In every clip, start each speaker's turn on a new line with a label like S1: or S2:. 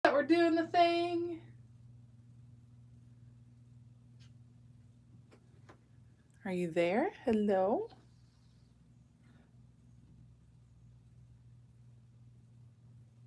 S1: that we're doing the thing. Are you there? Hello?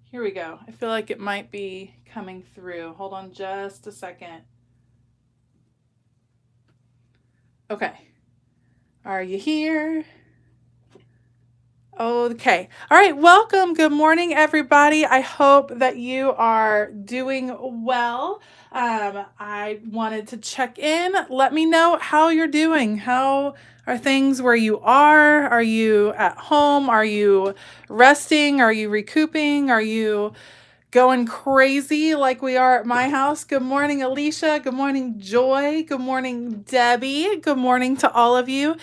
S1: Here we go. I feel like it might be coming through. Hold on just a second. Okay. Are you here? Okay. All right. Welcome. Good morning, everybody. I hope that you are doing well. I wanted to check in. Let me know how you're doing. How are things where you are? Are you at home? Are you resting? Are you recouping? Are you going crazy like we are at my house? Good morning, Alicia. Good morning, Joy. Good morning, Debbie. Good morning to all of you.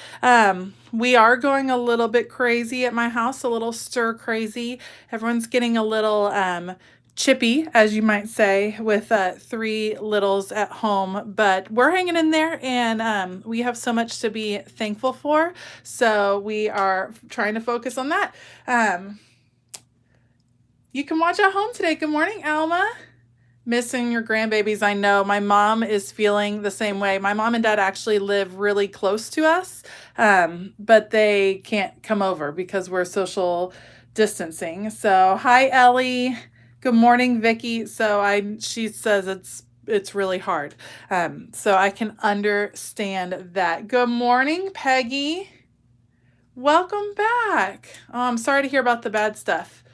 S1: We are going a little bit crazy at my house, a little stir crazy. Everyone's getting a little chippy, as you might say, with three littles at home, but we're hanging in there, and we have so much to be thankful for. So we are trying to focus on that. You can watch at home today. Good morning, Alma. Missing your grandbabies, I know. My mom is feeling the same way. My mom and dad actually live really close to us, but they can't come over because we're social distancing. So, hi, Ellie. Good morning, Vicky. She says it's really hard. So I can understand that. Good morning, Peggy. Welcome back. Oh, I'm sorry to hear about the bad stuff.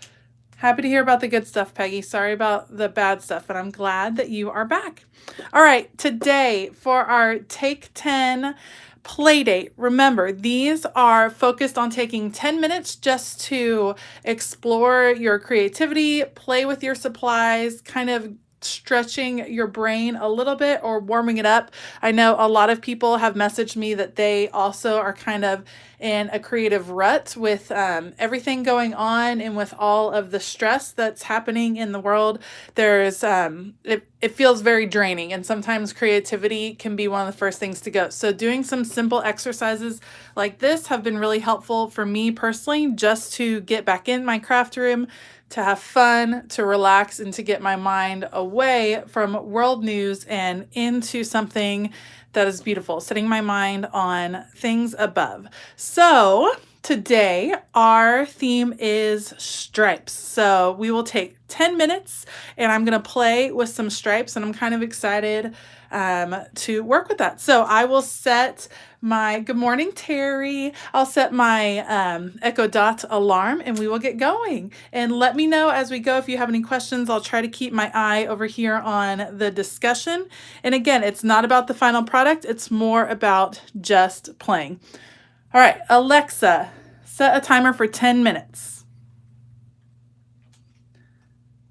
S1: Happy to hear about the good stuff, Peggy. Sorry about the bad stuff, but I'm glad that you are back. All right, today for our Take 10 play date, remember, these are focused on taking 10 minutes just to explore your creativity, play with your supplies, kind of stretching your brain a little bit or warming it up. I know a lot of people have messaged me that they also are kind of in a creative rut with everything going on and with all of the stress that's happening in the world. It feels very draining, and sometimes creativity can be one of the first things to go. So doing some simple exercises like this have been really helpful for me personally, just to get back in my craft room, to have fun, to relax, and to get my mind away from world news and into something that is beautiful, setting my mind on things above. So, today our theme is stripes. So, we will take 10 minutes and I'm going to play with some stripes, and I'm kind of excited to work with that. So, I will set my good morning, Terry. I'll set my Echo Dot alarm and we will get going. And let me know as we go if you have any questions. I'll try to keep my eye over here on the discussion. And again, it's not about the final product, it's more about just playing. All right, Alexa, set a timer for 10 minutes.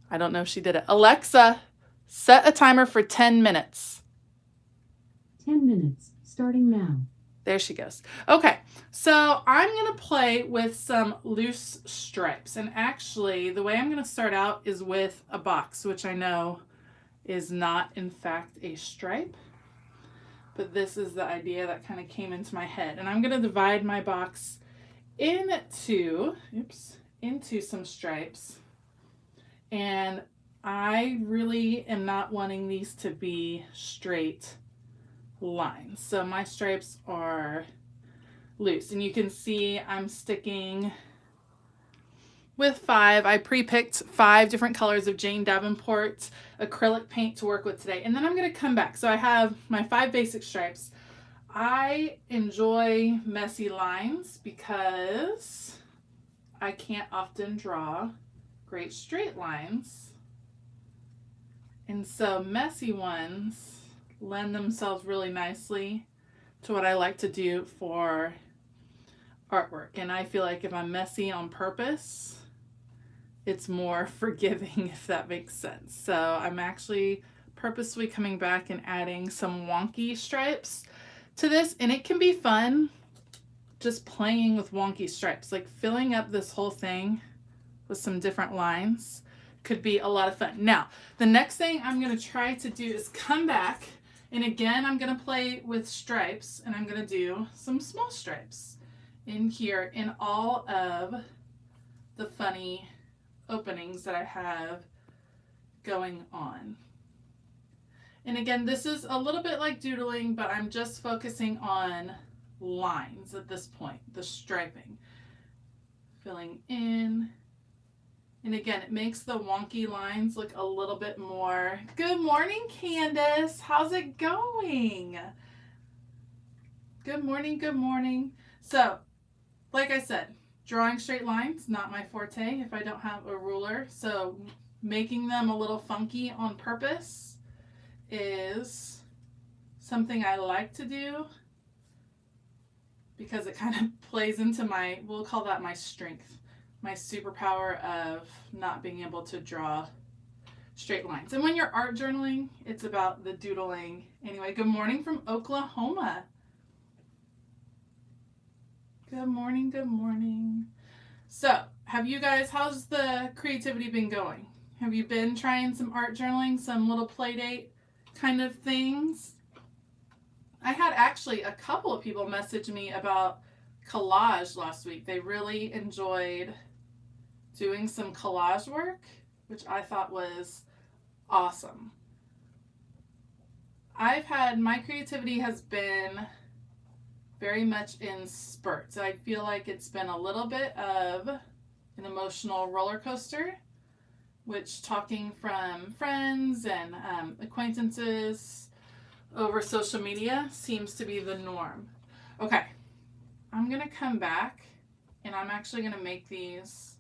S1: I don't know if she did it. Alexa, set a timer for 10 minutes.
S2: 10 minutes, starting now.
S1: There she goes. Okay, so I'm going to play with some loose stripes. And actually, the way I'm going to start out is with a box, which I know is not, in fact, a stripe. But this is the idea that kind of came into my head. And I'm going to divide my box into some stripes. And I really am not wanting these to be straight lines. So my stripes are loose. And you can see I'm sticking with 5. I pre-picked 5 different colors of Jane Davenport acrylic paint to work with today. And then I'm going to come back. So I have my 5 basic stripes. I enjoy messy lines because I can't often draw great straight lines. And so messy ones lend themselves really nicely to what I like to do for artwork. And I feel like if I'm messy on purpose, it's more forgiving, if that makes sense. So I'm actually purposely coming back and adding some wonky stripes to this, and it can be fun just playing with wonky stripes, like filling up this whole thing with some different lines could be a lot of fun. Now, the next thing I'm going to try to do is come back, and again, I'm going to play with stripes, and I'm going to do some small stripes in here in all of the funny openings that I have going on. And again, this is a little bit like doodling, but I'm just focusing on lines at this point, the striping. Filling in. And again, it makes the wonky lines look a little bit more. Good morning, Candace. How's it going? Good morning, good morning. So, like I said, drawing straight lines, not my forte if I don't have a ruler. So, making them a little funky on purpose is something I like to do because it kind of plays into my, we'll call that my strength, my superpower of not being able to draw straight lines. And when you're art journaling, it's about the doodling. Anyway, good morning from Oklahoma. Good morning, good morning. So, have you guys, how's the creativity been going? Have you been trying some art journaling, some little play date kind of things? I had actually a couple of people message me about collage last week. They really enjoyed doing some collage work, which I thought was awesome. My creativity has been very much in spurts. I feel like it's been a little bit of an emotional roller coaster, which talking from friends and acquaintances over social media seems to be the norm. Okay, I'm gonna come back and I'm actually gonna make these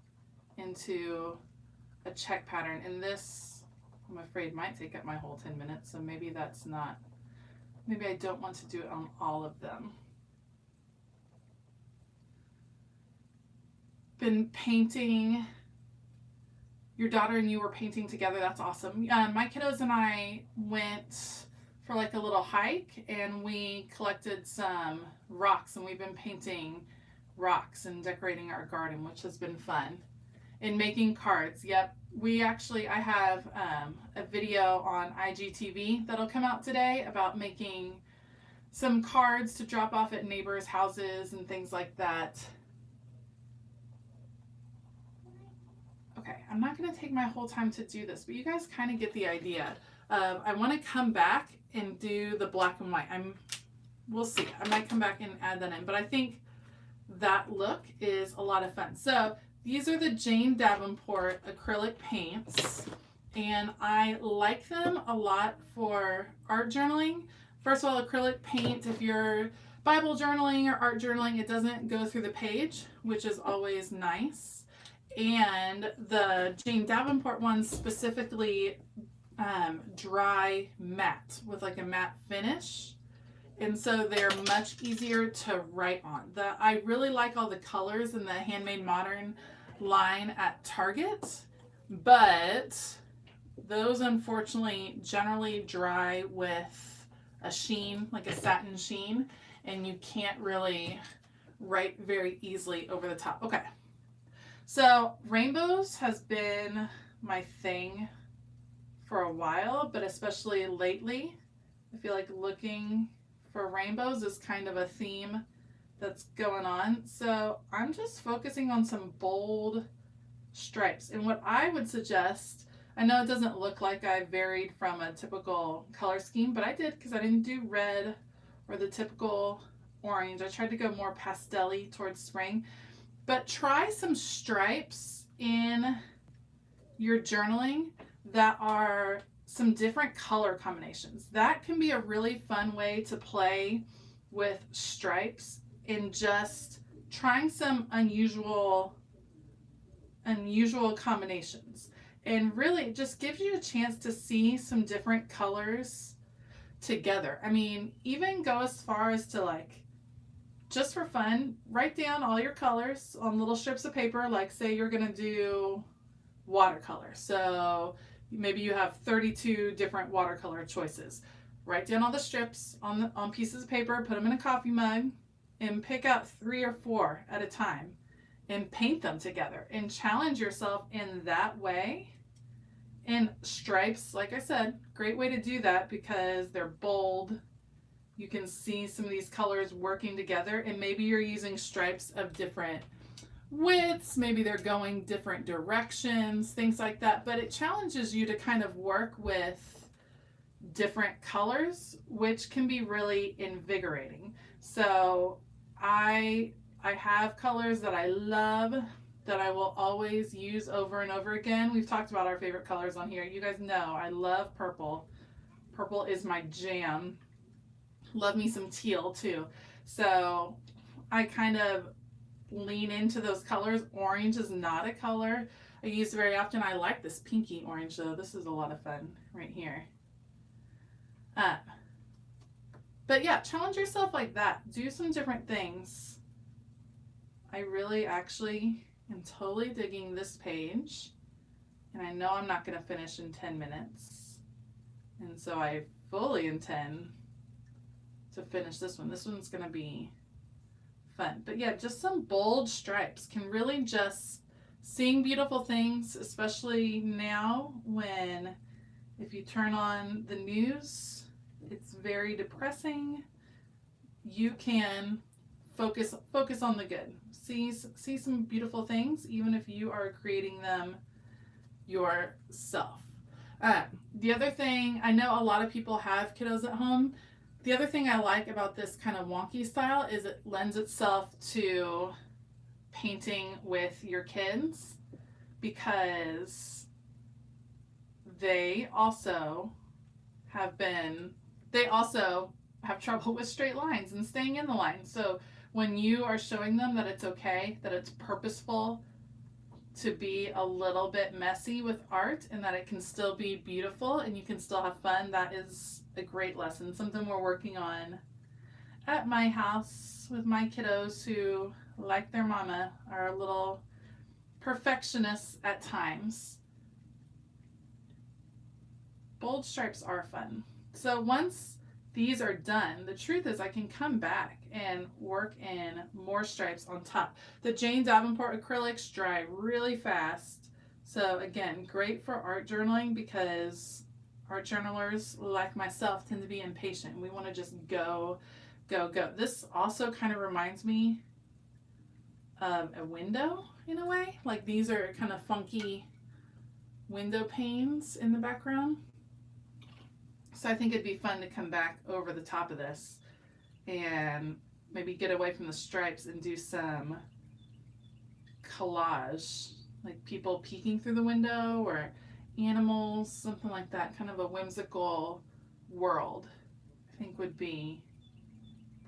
S1: into a check pattern. And this, I'm afraid, might take up my whole 10 minutes, so maybe that's not, maybe I don't want to do it on all of them. Been painting. Your daughter and you were painting together. That's awesome. My kiddos and I went for like a little hike and we collected some rocks and we've been painting rocks and decorating our garden, which has been fun. And making cards. Yep. I have a video on IGTV that'll come out today about making some cards to drop off at neighbors' houses and things like that. Okay, I'm not going to take my whole time to do this, but you guys kind of get the idea. I want to come back and do the black and white. We'll see. I might come back and add that in, but I think that look is a lot of fun. So these are the Jane Davenport acrylic paints, and I like them a lot for art journaling. First of all, acrylic paint, if you're Bible journaling or art journaling, it doesn't go through the page, which is always nice. And the Jane Davenport ones specifically dry matte with like a matte finish. And so they're much easier to write on. I really like all the colors in the Handmade Modern line at Target, but those unfortunately generally dry with a sheen, like a satin sheen, and you can't really write very easily over the top. Okay. So rainbows has been my thing for a while, but especially lately, I feel like looking for rainbows is kind of a theme that's going on. So I'm just focusing on some bold stripes. And what I would suggest, I know it doesn't look like I varied from a typical color scheme, but I did because I didn't do red or the typical orange. I tried to go more pastel-y towards spring. But try some stripes in your journaling that are some different color combinations. That can be a really fun way to play with stripes in just trying some unusual combinations. And really it just gives you a chance to see some different colors together. I mean, even go as far as to like, just for fun, write down all your colors on little strips of paper. Like say you're going to do watercolor. So maybe you have 32 different watercolor choices. Write down all the strips on pieces of paper, put them in a coffee mug, and pick out 3 or 4 at a time and paint them together and challenge yourself in that way. And stripes, like I said, great way to do that because they're bold. You can see some of these colors working together, and maybe you're using stripes of different widths, maybe they're going different directions, things like that. But it challenges you to kind of work with different colors, which can be really invigorating. So I have colors that I love that I will always use over and over again. We've talked about our favorite colors on here. You guys know I love purple. Purple is my jam. Love me some teal too. So I kind of lean into those colors. Orange is not a color I use very often. I like this pinky orange though. This is a lot of fun right here. But yeah, challenge yourself like that. Do some different things. I really actually am totally digging this page. And I know I'm not going to finish in 10 minutes. And so I fully intend to finish this one. This one's going to be fun. But yeah, just some bold stripes can really just seeing beautiful things, especially now when if you turn on the news, it's very depressing. You can focus on the good. See some beautiful things, even if you are creating them yourself. The other thing, I know a lot of people have kiddos at home. The other thing I like about this kind of wonky style is it lends itself to painting with your kids because they also have trouble with straight lines and staying in the line. So when you are showing them that it's okay, that it's purposeful to be a little bit messy with art and that it can still be beautiful and you can still have fun, that is a great lesson. Something we're working on at my house with my kiddos who, like their mama, are a little perfectionists at times. Bold stripes are fun. So once these are done, the truth is I can come back and work in more stripes on top. The Jane Davenport acrylics dry really fast. So again, great for art journaling because art journalers like myself tend to be impatient. We want to just go. This also kind of reminds me of a window in a way. Like these are kind of funky window panes in the background. So I think it'd be fun to come back over the top of this and maybe get away from the stripes and do some collage, like people peeking through the window or animals, something like that, kind of a whimsical world, I think would be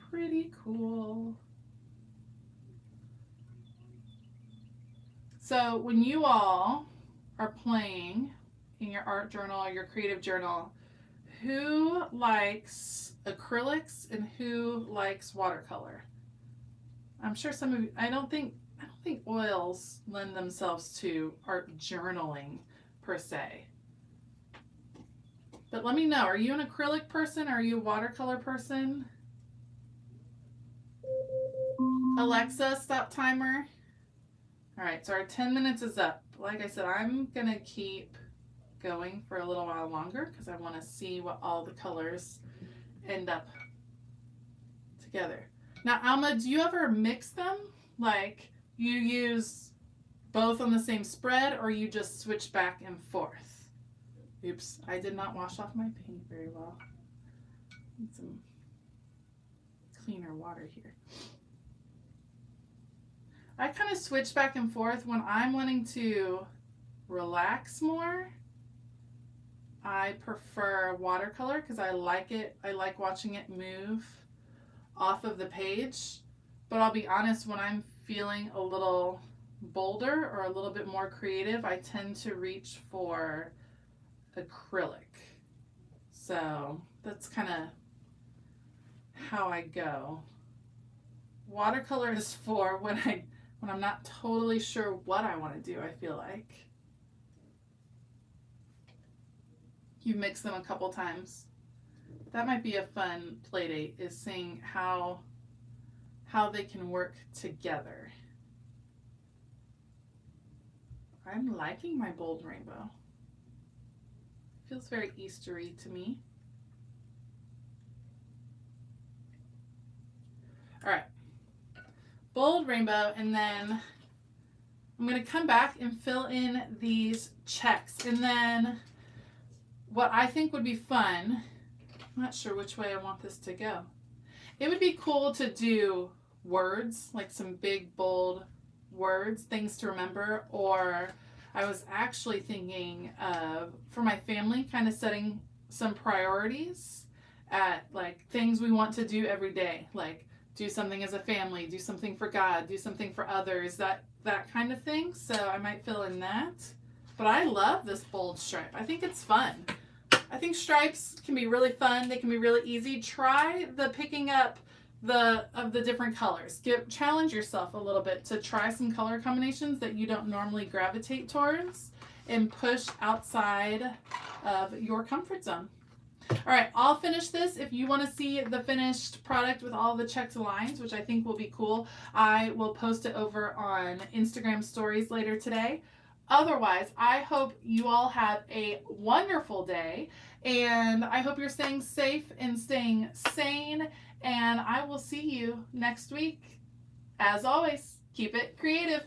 S1: pretty cool. So when you all are playing in your art journal or your creative journal, who likes acrylics and who likes watercolor? I'm sure some of you, I don't think oils lend themselves to art journaling per se. But let me know, are you an acrylic person? Are you a watercolor person? Alexa, stop timer. All right, so our 10 minutes is up. Like I said, I'm going to keep going for a little while longer because I want to see what all the colors end up together. Now, Alma, do you ever mix them? Like you use both on the same spread or you just switch back and forth? Oops, I did not wash off my paint very well. Need some cleaner water here. I kind of switch back and forth when I'm wanting to relax more. I prefer watercolor because I like it. I like watching it move off of the page. But I'll be honest, when I'm feeling a little bolder or a little bit more creative, I tend to reach for acrylic. So that's kind of how I go. Watercolor is for when I'm not totally sure what I want to do, I feel like. You mix them a couple times. That might be a fun play date, is seeing how they can work together. I'm liking my bold rainbow. Feels very Eastery to me. All right. Bold rainbow, and then I'm going to come back and fill in these checks. And then what I think would be fun, I'm not sure which way I want this to go. It would be cool to do words, like some big, bold words, things to remember. Or I was actually thinking of, for my family, kind of setting some priorities at like things we want to do every day, like do something as a family, do something for God, do something for others, that kind of thing. So I might fill in that. But I love this bold stripe. I think it's fun. I think stripes can be really fun. They can be really easy. Try the picking up the different colors. Challenge yourself a little bit to try some color combinations that you don't normally gravitate towards and push outside of your comfort zone. All right, I'll finish this. If you want to see the finished product with all the checked lines, which I think will be cool, I will post it over on Instagram stories later today. Otherwise, I hope you all have a wonderful day, and I hope you're staying safe and staying sane, and I will see you next week. As always, keep it creative.